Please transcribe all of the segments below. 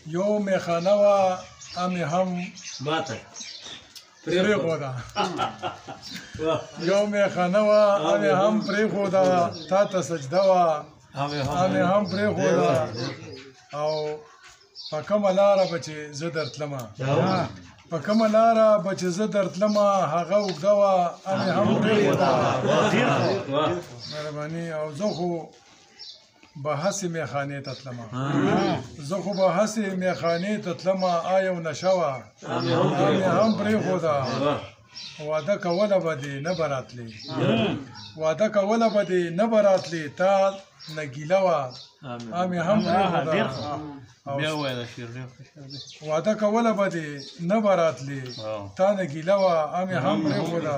یو میخانه و امی هم ماته پریخوده یو میخانه و امی هم پریخوده تا ته سجده و امی هم پریخوده او په کومه لاره به چې زه درتلمه په کومه لاره به چې زه درتلمه هغه اوږده وه امې هم پرېښوده مهرباني او زه خو به هسې میخانې ته تلمه زه خو به هسې میخانې ته تلمه یو نشه وه امې هم پرېښوده واده کوله به دې نه به راتلې واده کوله به دې نه به راتلې تا نه ګیله وه امې هم پرېښوده واده کوله به دې نه به راتلې تا نه ګیله وه امې هم پرېښوده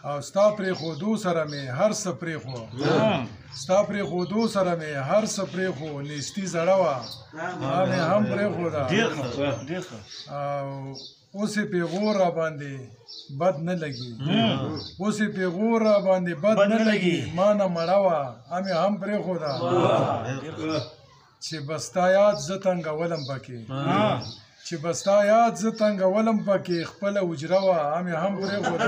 او ستا پرېښودو سره مې هر څه پرېښو ستا پرېښودو سره مې هر څه پرېښو نیستي زړه وه امې هم پرېښوده او اوس یې پیغور را باندې بد نه لګي اوس یې پیغور را باندې بد نه لګي ما نه مړه وه امې هم پرېښوده چې به ستا یاد زه تنګولم پکې چې به ستا یاد زه تنګولم پکې خپله حجره وه امې هم پرېښوده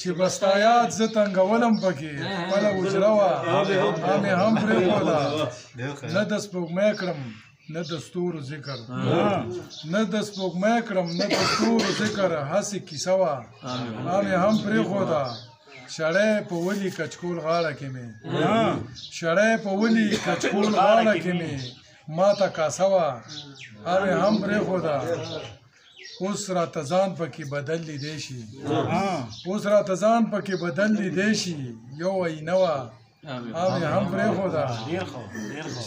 چې به ستا یاد زه تنګولم پکې خپله حجره وه امې هم پرېښوده نه د سپوږمۍ کړم نه د ستورو ذکر نه د سپوږمۍ کړم نه د ستورو ذکر هسې کیسه وه امې هم پرېښوده شړی په ولي کچکول غاړه کې مې شړی په ولي کچکول غاړه کې مې ما ته کاسه وه امې هم پرېښوده اوس راته ځان پکې بدل لیدی شي اوس راته ځان پکې بدل لیدی شي یو آینه وه امې هم پرېښوده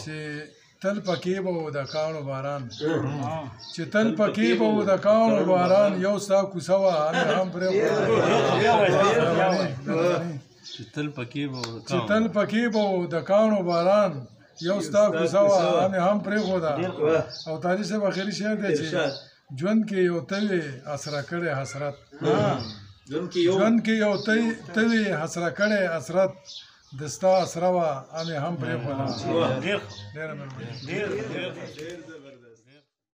چې تل پکې به و د کاڼو باران چې تل پکې به و د کاڼو باران یو ستا کوڅه وه امې هم پرېښوده چې تل پکې به و د کاڼو باران یو ستا کوڅه وه امې هم پرېښوده او طالب صاحب اخري شعر دی چې ژوند کې یو ته وې اسره کړی حسرت ژوند کې یو ته وې اسره کړی حسرت د ستا اسره وه امې هم پرېښوده ډېره مهرباني